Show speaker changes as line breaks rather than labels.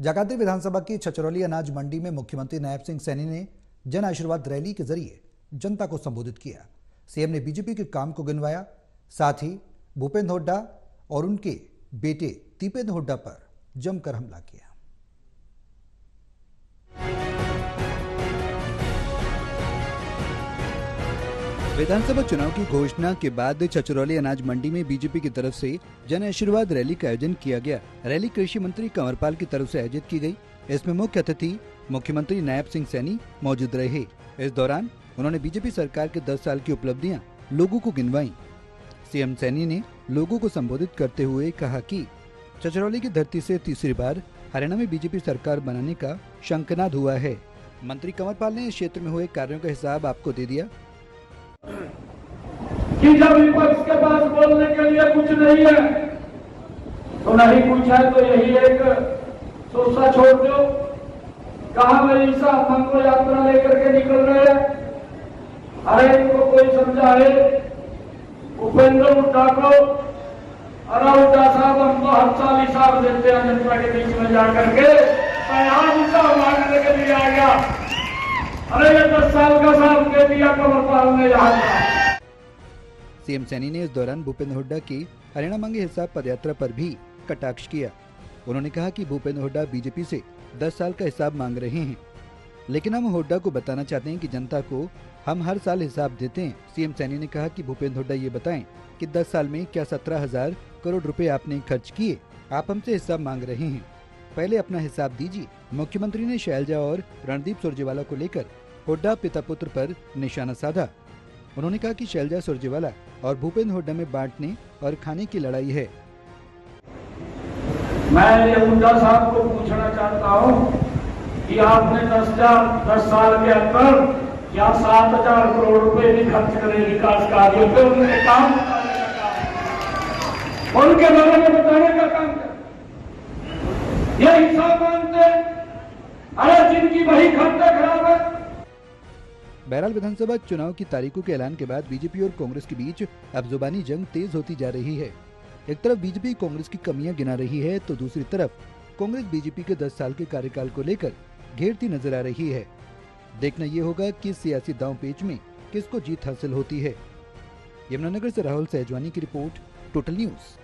जगाधरी विधानसभा की छछरौली अनाज मंडी में मुख्यमंत्री नायब सिंह सैनी ने जन आशीर्वाद रैली के जरिए जनता को संबोधित किया। सीएम ने बीजेपी के काम को गिनवाया, साथ ही भूपेंद्र हुड्डा और उनके बेटे दीपेंद्र हुड्डा पर जमकर हमला किया। विधानसभा चुनाव की घोषणा के बाद छछरौली अनाज मंडी में बीजेपी की तरफ से जन आशीर्वाद रैली का आयोजन किया गया। रैली कृषि मंत्री कंवरपाल की तरफ से आयोजित की गई। इसमें मुख्य अतिथि मुख्यमंत्री नायब सिंह सैनी मौजूद रहे। इस दौरान उन्होंने बीजेपी सरकार के 10 साल की उपलब्धियां लोगों को गिनवाई। सीएम सैनी ने लोगों को संबोधित करते हुए कहा कि छछरौली की धरती से तीसरी बार हरियाणा में बीजेपी सरकार बनाने का शंखनाद हुआ है। मंत्री कंवरपाल ने इस क्षेत्र में हुए कार्यों का हिसाब आपको दे दिया
कि जब विपक्ष के पास बोलने के लिए कुछ नहीं है तो नहीं कुछ है तो यही एक सोचा छोड़ दो। कहा भाई ईसा मंगो यात्रा लेकर के निकल रहे हैं। अरे इनको कोई समझाए भूपेंद्र हुड्डा को। अरे हुड्डा साहब हमको हर साल हिसाब देते हैं जनता के बीच में जाकर के। आज हिसाब मांगने के लिए आ गया। अरे ये 10 साल का साहब दे दिया कंवरपाल ने यहाँ।
सीएम सैनी ने इस दौरान भूपेंद्र हुड्डा की हरियाणा मांगे हिसाब पदयात्रा पर भी कटाक्ष किया। उन्होंने कहा कि भूपेंद्र हुड्डा बीजेपी से 10 साल का हिसाब मांग रहे हैं, लेकिन हम हुड्डा को बताना चाहते हैं कि जनता को हम हर साल हिसाब देते हैं। सीएम सैनी ने कहा कि भूपेंद्र हुड्डा ये बताएं कि 10 साल में क्या 17,000 करोड़ रुपए आपने खर्च किए। आप हमसे हिसाब मांग रहे हैं, पहले अपना हिसाब दीजिए। मुख्यमंत्री ने शैलजा और रणदीप सुरजेवाला को लेकर हुड्डा पिता पुत्र पर निशाना साधा। उन्होंने कहा कि शैलजा सुरजेवाला और भूपेंद्र हुड्डा में बांटने और खाने की लड़ाई है।
मैं ये हुड्डा साहब को पूछना चाहता हूँ कि आपने 10 साल के अंदर क्या 7,000 करोड़ रुपए भी खर्च करे विकास कार्यों पे? उनके काम उनके बारे में बताने का काम कर ये हिसाब मांगते। अरे जिनकी वही खाते खराब है।
बहरहाल विधानसभा चुनाव की तारीखों के ऐलान के बाद बीजेपी और कांग्रेस के बीच अब जुबानी जंग तेज होती जा रही है। एक तरफ बीजेपी कांग्रेस की कमियां गिना रही है तो दूसरी तरफ कांग्रेस बीजेपी के 10 साल के कार्यकाल को लेकर घेरती नजर आ रही है। देखना ये होगा कि सियासी दांव-पेच में किसको जीत हासिल होती है। यमुनानगर से राहुल सहजवानी की रिपोर्ट, टोटल न्यूज।